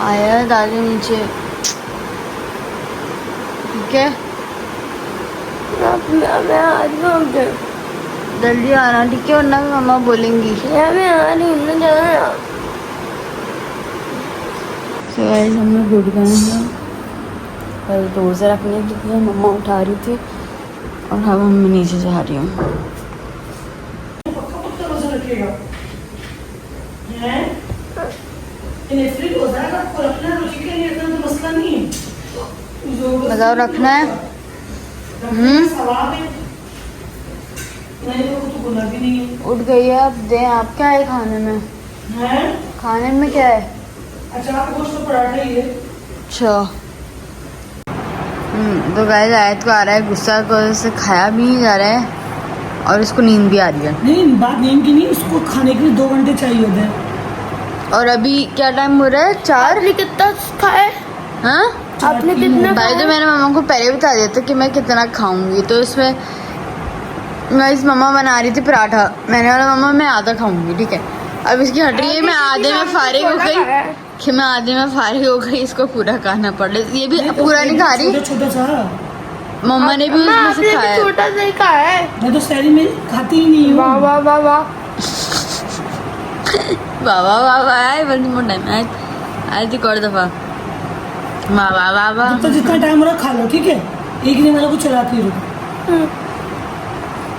आया दादी नीचे, ठीक है? मैं आ रही हूँ, जल्दी आना, ठीक है? वरना मम्मा बोलेंगी। मैं आ रही हूँ ना, जाना। तो गाइस हम लोग उठ गए हैं और रोज़ा रखने के लिए मम्मा उठा रही थी और अब हम नीचे जा रही हूँ। बताओ, रखना है? उठ गई है, अब दें आप। क्या है खाने में? खाने में क्या है? अच्छा। तो गाइस आयत को आ रहा है गुस्सा, को से खाया भी नहीं जा रहा है और इसको नींद भी आ रही है। नहीं, बात नींद की नहीं, उसको खाने के लिए 2 घंटे चाहिए होते हैं। और अभी क्या टाइम हो रहा है? 4। आपने कितना खाया? हाँ, आपने कितना भाई तो मैंने मम्मा को पहले बता दिया था कि मैं कितना खाऊंगी, तो इसमें गाइस मम्मा बना रही थी पराठा, मैंने बोला मम्मा मैं आधा खाऊंगी, ठीक है? अब इसकी हट रही है, मैं आधे में फारिग हो गई कि मैं आधे में फारिग हो गई, इसको पूरा खाना पड़ रहा है। ये भी पूरा नहीं खा रही, छोटा सा मम्मा ने भी उसमें से खाया। छोटा सा ही खाया है। मैं तो शहरी में खाती ही नहीं हूँ। वाह वाह वाह वाह वाह वाह वाह आए बंदी मोटा है आज एक और दफा वाह वाह वाह वाह। तो जितना टाइम हो रहा खा लो, ठीक है? एक दिन वाला को चलाती रहो।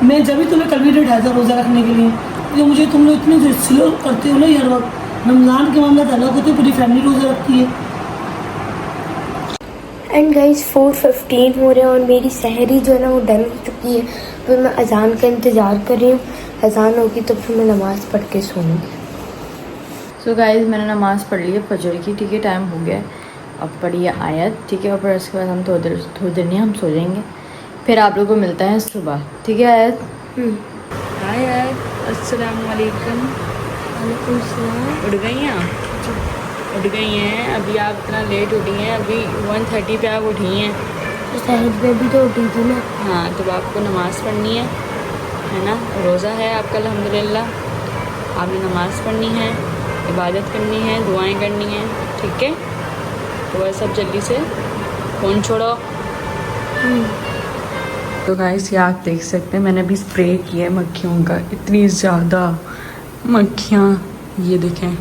मैं जब भी तुम्हें कल भी उठाया था रोजा रखने के लिए, तो मुझे तुम लोग इतने स्लो करते हो ना हर वक्त। रमजान के मामला अलग होते, पूरी फैमिली रोजा रखती है। एंड गाइस 4:15 हो रहे हैं और मेरी सहरी जो है ना वो डन हो चुकी है। तो मैं अजान का इंतज़ार कर रही हूँ, अजान होगी तो फिर मैं नमाज़ पढ़ के सोऊंगी। सो गाइस मैंने नमाज़ पढ़ ली है फजर की, ठीक है? टाइम हो गया है, अब पढ़ी है आयत, ठीक है? और फिर उसके बाद हम थोड़ी देर नहीं हम सो जाएंगे, फिर आप लोगों को मिलता है सुबह, ठीक है? आयत हाय आयत, अस्सलाम वालेकुम। वालेकुम सलाम। उठ गई हैं आप? उठ गई हैं? अभी आप इतना लेट उठी हैं, अभी 1:30 पे आप उठी हैं। तो सहज बेबी तो उठी थी ना। हाँ, तो आपको नमाज़ पढ़नी है ना? रोज़ा है आपका अल्हम्दुलिल्लाह, आपने नमाज़ पढ़नी है, इबादत करनी है, दुआएं करनी है, ठीक है? तो बस अब जल्दी से फ़ोन छोड़ो। तो गाइस ये आप देख सकते हैं, मैंने अभी स्प्रे किया है मक्खियों का, इतनी ज़्यादा मक्खियाँ, ये देखें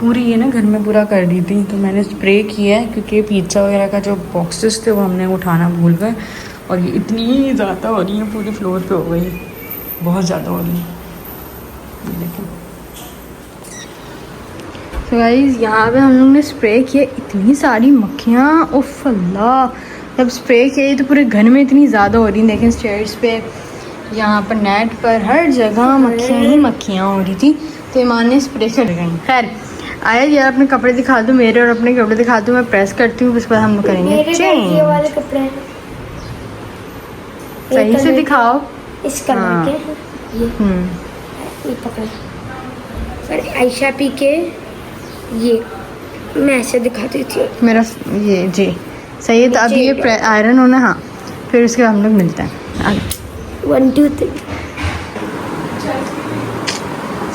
पूरी, ये ना घर में पूरा कर दी थी, तो मैंने स्प्रे किया है क्योंकि पिज़्ज़ा वगैरह का जो बॉक्सेस थे वो हमने उठाना भूल गए और ये इतनी ज़्यादा हो रही है, पूरी फ्लोर पे हो गई, बहुत ज़्यादा हो रही है, ये देखें। तो गाइस यहाँ पे हम लोग ने स्प्रे किया, इतनी सारी मक्खियाँ, उफ़ अल्लाह, जब स्प्रे किए तो पूरे घर में इतनी ज़्यादा हो रही, देखें स्टेयर्स पे, यहाँ पर नेट पर, हर जगह मक्खियाँ ही मक्खियाँ हो रही थी, तो ईमान ने स्प्रे कर गई। खैर आया यार, अपने कपड़े दिखा दो, मेरे और अपने कपड़े दिखा दो, मैं प्रेस करती हूँ, उसके बाद हम लोग करेंगे चेंज। ये वाले कपड़े हैं, सही से दिखाओ। इस कलर के ये पकड़, और आयशा पी के ये मैं ऐसे दिखा देती हूँ। मेरा ये जी सही है, तो अभी ये आयरन होना, हाँ, फिर उसके बाद हम लोग मिलते हैं। 1 2 3।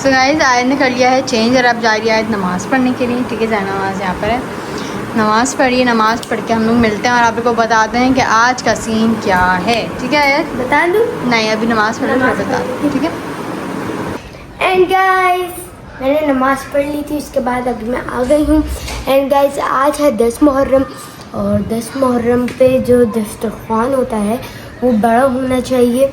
सो गाइस आयत ने कर लिया है चेंज और अब जा रही है आयत नमाज़ पढ़ने के लिए, ठीक है? जाना नमाज़ यहाँ पर है, नमाज़ पढ़िए, नमाज़ पढ़ के हम लोग मिलते हैं और आप लोग को बताते हैं कि आज का सीन क्या है, ठीक है? आयत बता दूँ? नहीं, अभी नमाज़ पढ़ फिर बता दूँ, ठीक है? एंड गाइस मैंने नमाज़ पढ़ ली थी, उसके बाद अभी मैं आ गई हूँ। एंड गाइस आज है 10 मुहर्रम और 10 मुहर्रम पे जो दस्तरखान होता है वो बड़ा होना चाहिए,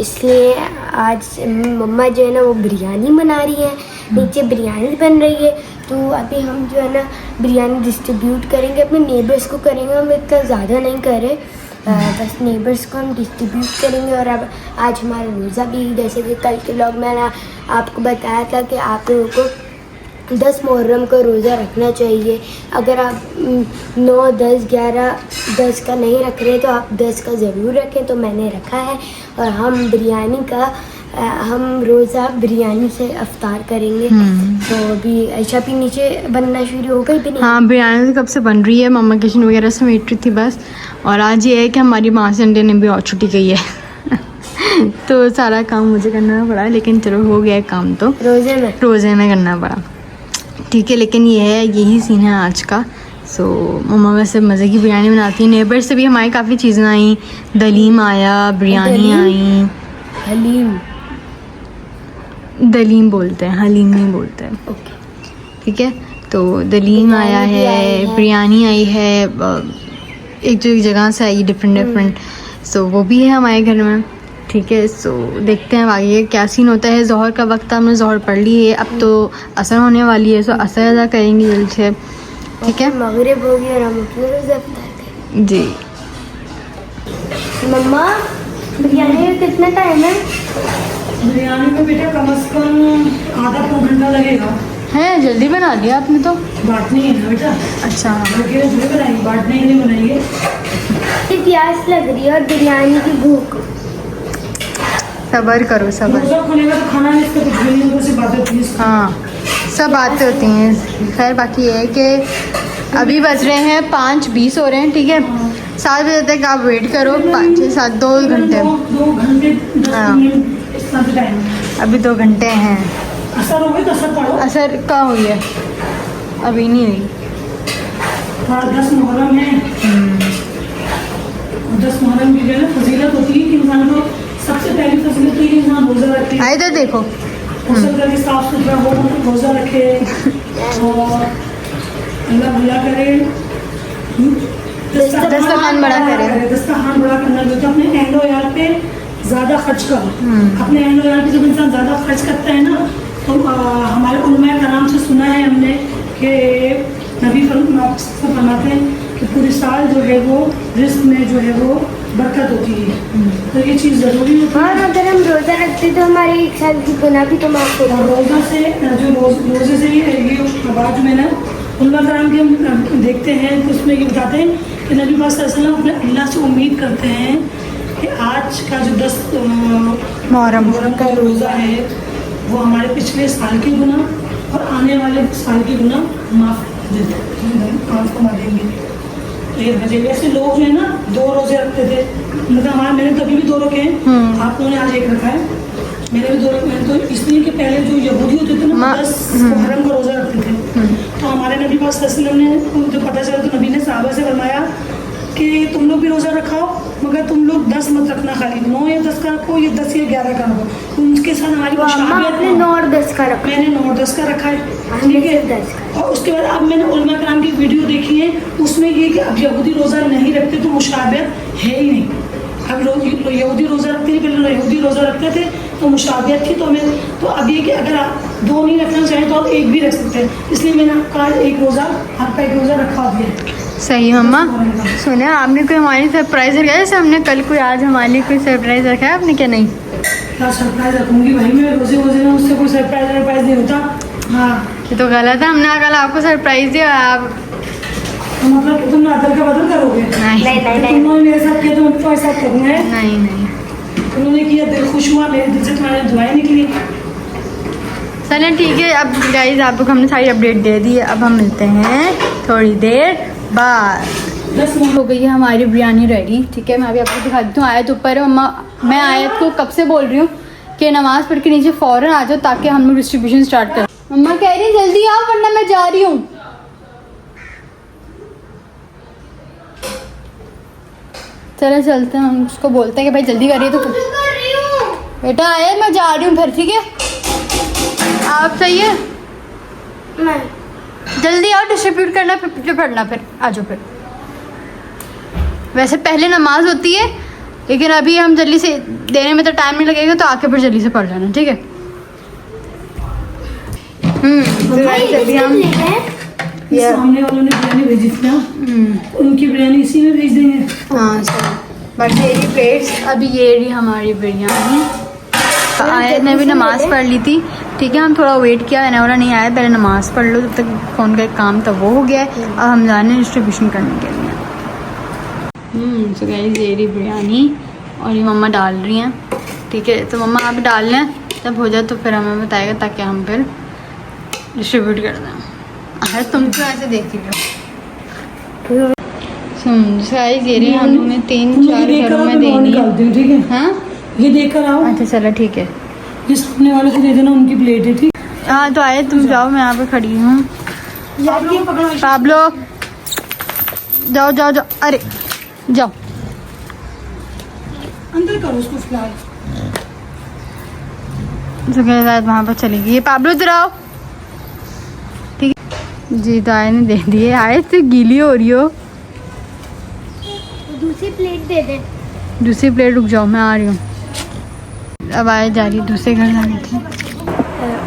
इसलिए आज मम्मा जो है ना वो बिरयानी बना रही है, नीचे बिरयानी बन रही है, तो अभी हम जो है ना बिरयानी डिस्ट्रीब्यूट करेंगे, अपने नेबर्स को करेंगे, हम इतना ज़्यादा नहीं कर रहे, बस नेबर्स को हम डिस्ट्रीब्यूट करेंगे। और अब आज हमारा रोज़ा भी, जैसे कि कल के व्लॉग में मैंने आपको बताया था कि आप लोगों को 10 मुहर्रम का रोज़ा रखना चाहिए। अगर आप 9, 10, 11, 10 का नहीं रख रहे तो आप 10 का ज़रूर रखें, तो मैंने रखा है। और हम बिरयानी का हम रोज़ा बिरयानी से अफ्तार करेंगे। तो अभी आयशा भी नीचे बनना शुरू हो गई बिरयानी। हाँ, बिरयानी तो कब से बन रही है, मम्मा किचन वगैरह से वेट रही थी बस। और आज ये है कि हमारी माँ संडे ने भी और छुट्टी गई है तो सारा काम मुझे करना पड़ा, लेकिन चलो हो गया काम, तो रोज़े में करना पड़ा। ठीक है, लेकिन ये है, यही सीन है आज का। सो मम्मा वैसे मज़े की बिरयानी बनाती है। नेबर से भी हमारी काफ़ी चीज़ें आई, दलीम आया, बिरयानी आई। हलीम दलीम बोलते हैं, हलीम नहीं बोलते हैं। ओके। ठीक है, तो दलीम आया बिरयानी भी है, आई है। बिरयानी आई है, एक जगह से आई, डिफरेंट। सो वो भी है हमारे घर में। ठीक है, सो देखते हैं आगे क्या सीन होता है। ज़ोहर का वक्त हमने ज़ोहर पढ़ ली है, अब तो असर होने वाली है। सो असर अदा करेंगे जल्द से। ठीक है, मगरिब हो गया और हम अपने रोज़े अफ्तार थे। जी। मम्मा बिरयानी में कितना टाइम है? बिरयानी में बेटा कम से कम आधा पौन घंटा लगेगा। है, जल्दी बना लिया आपने तो। बांटनी है ना बेटा, अच्छा, अकेले थोड़ी बनाएंगे, बांटने के लिए बनाएंगे। इतनी प्यास लग रही है और बिरयानी की भूख। सब्र करो, सब्र। रोजा खुलेगा तो खाना नहीं, इसका कुछ भी नहीं, सिर्फ बातें होती हैं। हाँ, सब बातें होती हैं। खैर, बाकी ये है कि अभी बज रहे हैं 5:20 हो रहे हैं। ठीक है, 7 बजे तक आप वेट करो। 5 6 7 2 घंटे। 2 घंटे 10 हाँ। मिनट इस तरह टाइम है। अभी 2 घंटे हैं। असर हो गई तो असर पढ़ो। असर का हुई है, अभी नहीं हुई। थोड़ा 10 मुहर्रम है। 10 मुहर्रम की जो है ना फजीलत होती है कि इंसान को सबसे पहली फजीलत तो ये इंसान रोजा रखे, आए तो देखो, गौसल करके साफ सुथरा हो, रोजा रखे और अल्लाह भला करे, दस्तरखान बड़ा करे। दस्तरखान बड़ा करना जो तो अपने एंडो यार पे ज़्यादा खर्च करो। अपने एंडो यार पे जब इंसान ज़्यादा खर्च करता है ना, तो हमारे उलमा कराम से सुना है हमने कि नबी फरमाते हैं कि पूरे साल जो है वो रिस्क में जो है वो बरकत होती है। तो ये चीज़ ज़रूरी होती और है। अगर हम रोज़ा रखते तो हमारी 1 साल की गुनाह भी तो माफ़ और होगी। रोज़ा से जो रोज़े से ये बात में ना उलमा कराम के हम देखते हैं तो उसमें ये बताते हैं कि नबी पाक सल्लल्लाहु अलैहि वसल्लम अपने अल्लाह से उम्मीद करते हैं कि आज का जो 10 मुहर्रम मुहर्रम का रोज़ा है वो हमारे पिछले साल के गुनाह और आने वाले साल के गुनाह माफ़ देंगे। ये बजे वैसे लोग जो है ना 2 रोजे रखते थे, मतलब हमारे मैंने तो अभी भी 2 रखे हैं, आप लोगों ने आज 1 रखा है। मैंने भी 2 रखे। मैंने तो इसलिए कि पहले जो यहूदी होते थे ना 10 मुहर्रम का रोजा रखते थे, तो हमारे नबी पाक सल्लल्लाहु अलैहि वसल्लम ने जो पता चला तो नबी ने सहाबा से फरमाया कि तुम लोग भी रोज़ा रखाओ, मगर तुम लोग 10 मत रखना, खाली 9 या 10 का रखो, या 10 या 11 का रखो। उनके साथ हमारी अम्मा आपने 9 और 10 का रखा। मैंने 9 और 10 का रखा है, हमने ठीक है। सिर्फ 10 का। और उसके बाद अब मैंने उलमा कराम की वीडियो देखी है, उसमें ये कि अब यहूदी रोज़ा नहीं रखते तो मुशाबियत है ही नहीं। अब यहूदी रोज़ा रखते थे, पहले यहूदी रोज़ा रखते थे तो मुशाबियत थी। तो हमें तो अब ये कि अगर आप 2 नहीं रखना चाहें तो आप 1 भी रख सकते हैं। इसलिए मैंने आपका 1 रोज़ा आपका 1 रोज़ा रखा दिया है। सही मम्मा। सुने, आपने कोई हमारी सरप्राइज रखा है? जैसे हमने कल कोई आज हमारे लिए कोई सरप्राइज रखा है आपने, क्या नहीं? क्या सरप्राइज रखूँगी भाई, मैं रोज़े में उससे कोई सरप्राइज नहीं होता। हाँ, ये तो गलत है। हमने कल आपको सरप्राइज दिया, आप तो मतलब कि तुम अदल का बदल करोगे? नहीं तुमने मेरे साथ किया तो मैं तुम्हारे साथ करना है। नहीं। उन्होंने किया, दिल खुश हुआ, मेरे दिल से तुम्हारी दुआएं निकली। चलें ठीक है। अब गाइज आपको हमने सारी अपडेट दे दी है, अब हम मिलते हैं थोड़ी देर बाद। 10 मिनट हो गई है हमारी बिरयानी रेडी। ठीक है, मैं अभी आपको दिखा देती हूँ। आयत ऊपर है मम्मा। मैं आयत को कब से बोल रही हूँ कि नमाज़ पढ़ के नीचे फ़ौरन आ जाओ ताकि हम लोग डिस्ट्रीब्यूशन स्टार्ट करें। मम्मा कह रही है जल्दी आओ वरना मैं जा रही हूँ। चलो चलते हैं, हम उसको बोलते हैं कि भाई जल्दी करिए। तो बेटा आए, मैं जा रही हूँ फिर। ठीक है, आप सही है, मैं जल्दी आओ, डिस्ट्रीब्यूट करना फिर पढ़ना, फिर आ जाओ। फिर वैसे पहले नमाज होती है, लेकिन अभी हम जल्दी से देने में तो टाइम नहीं लगेगा, तो आके फिर जल्दी से पढ़ लेना। ठीक है। तो गाइस अभी हम सामने वालों ने बिरयानी भेजी थी ना, उनकी बिरयानी इसी में भेज देंगे। हाँ सर, बट ये प्लेट्स अभी ये रही हमारी बिरयानी। आयत ने भी नमाज़ पढ़ ली थी। ठीक है, हम थोड़ा वेट किया, एनावरा नहीं आया, पहले नमाज़ पढ़ लो, जब तक फ़ोन का एक काम था वो हो गया है। अब हम जाने डिस्ट्रीब्यूशन करने के लिए। सो गाइस ये रही बिरयानी और ये मम्मा डाल रही हैं। ठीक है, तो मम्मा आप डाल लें, जब हो जाए तो फिर हमें बताएगा ताकि हम फिर डिस्ट्रीब्यूट कर दें। अरे तुम क्यों ऐसे देख रही हो? गाइस ये रही हम लोगों ने 3-4 घरों में देनी है। ठीक है, हाँ ये देख कर आओ। अच्छा चलो ठीक है। ये सामने वाले को दे देना, उनकी प्लेट है। ठीक, हाँ तो आए, तुम जाओ, मैं यहाँ पे खड़ी हूँ। पाब्लो जाओ जाओ जाओ, अरे जाओ अंदर करो उसको फिलहाल। के साथ वहाँ पर चली गई। पाब्लो इधर आओ। ठीक है जी, तो आए ने दे दिए। आए तो गीली हो रही हो। दूसरी प्लेट दे दे। दूसरी प्लेट, रुक जाओ मैं आ रही हूँ। अब आए जा रही है दूसरे घर जाने की।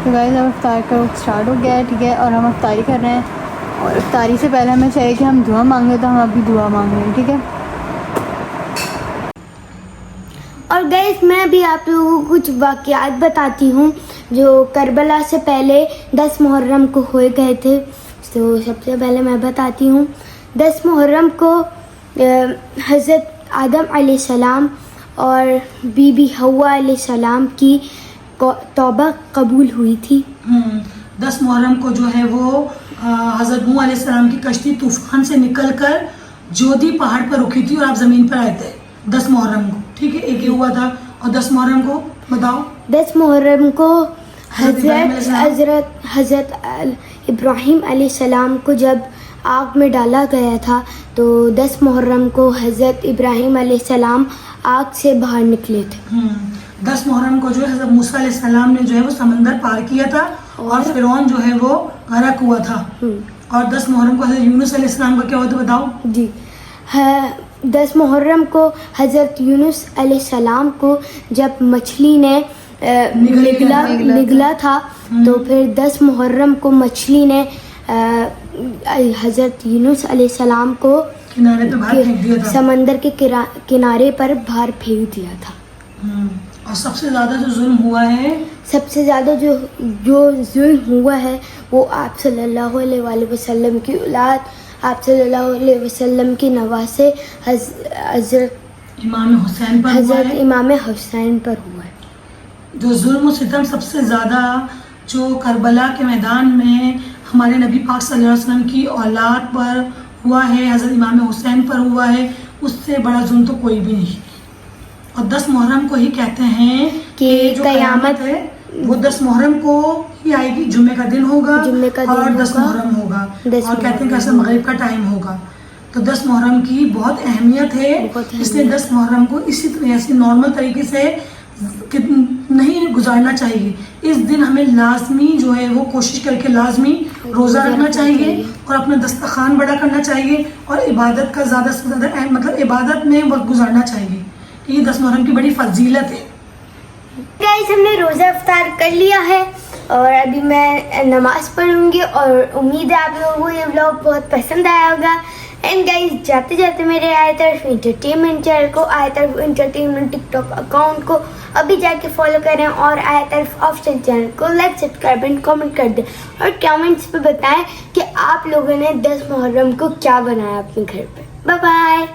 तो गाइस अब इफ्तार का वक्त स्टार्ट हो गया है, ठीक है, और हम इफ्तारी कर रहे हैं। और इफ्तारी से पहले हमें चाहिए कि हम दुआ मांगे, तो हम अभी दुआ मांग रहे हैं, ठीक है। और गैस मैं भी आप लोगों को कुछ वाक़यात बताती हूँ जो करबला से पहले 10 मुहर्रम को हुए गए थे। तो सबसे पहले मैं बताती हूँ, 10 मुहर्रम को हज़रत आदम अलैहिस्सलाम और बीबी हव्वा अलैहिस्सलाम की तौबा कबूल हुई थी। 10 मुहर्रम को जो है वो हज़रत नूह अलैहिस्सलाम की कश्ती तूफान से निकलकर जोधी पहाड़ पर रुकी थी और आप ज़मीन पर आए थे 10 मुहर्रम को, ठीक है। एक ये हुआ था। और 10 मुहर्रम को बताओ। 10 मुहर्रम को हज़रत इब्राहिम अलैहिस्सलाम को जब आग में डाला गया था, तो 10 मुहर्रम को हज़रत इब्राहिम अलैहिस्सलाम आग से बाहर निकले थे। 10 मुहर्रम को जो है हज़रत मूसा अलैहिस्सलाम ने जो है वो समंदर पार किया था और फिरौन जो है वो गरक हुआ था। और 10 मुहर्रम को हज़रत यूनुस अलैहिस्सलाम का क्या हुआ था बताओ जी। 10 मुहर्रम को हज़रत यूनुस अलैहिस्सलाम को जब मछली ने निगला था, तो फिर 10 मुहर्रम को मछली ने हज़रत यूनुस अलैहिस्सलाम को किनारे पे बाहर फेंक दिया था। समंदर के किनारे पर बाहर फेंक दिया था। और सबसे ज़्यादा जो जुल्म हुआ है, सबसे ज़्यादा जो जुल्म हुआ है वो आप सल्लल्लाहु अलैहि वसल्लम की औलाद, आप सल्लल्लाहु अलैहि वसल्लम की नवासे हज़रत इमाम हुसैन पर हुआ है। जो जुल्म सितम सबसे ज़्यादा जो करबला के मैदान में हमारे नबी पाक सल्लल्लाहु अलैहि वसल्लम की औलाद पर हुआ है, हज़रत इमाम हुसैन पर हुआ है, उससे बड़ा जुल्म तो कोई भी नहीं। और 10 मुहर्रम को ही कहते हैं कि जो क़यामत है वो 10 मुहर्रम को ही आएगी। जुम्मे का दिन होगा और 10 मुहर्रम होगा और कहते हैं कि ऐसा मगरिब का टाइम होगा। तो 10 मुहर्रम की बहुत अहमियत है, इसलिए 10 मुहर्रम को इसी तरह से नॉर्मल तरीके से नहीं गुजारना चाहिए। इस दिन हमें लाजमी जो है वो कोशिश करके लाजमी रोज़ा रखना चाहिए और अपना दस्तरखान बड़ा करना चाहिए और इबादत का ज़्यादा से ज़्यादा मतलब इबादत में वक्त गुजारना चाहिए। ये 10 मुहर्रम की बड़ी फजीलत है। गाइस हमने रोज़ा इफ्तार कर लिया है और अभी मैं नमाज़ पढ़ूंगी और उम्मीद है आप लोगों को ये व्लॉग बहुत पसंद आया होगा। एंड गाइस जाते जाते मेरे आए तरफ इंटरटेनमेंट चैनल को, आए तरफ इंटरटेनमेंट टिकटॉक अकाउंट को अभी जाके फॉलो करें और आए तरफ ऑफिशियल चैनल को लाइक सब्सक्राइब एंड कमेंट कर दें और कमेंट्स पे बताएं कि आप लोगों ने 10 मुहर्रम को क्या बनाया अपने घर पे। Bye bye.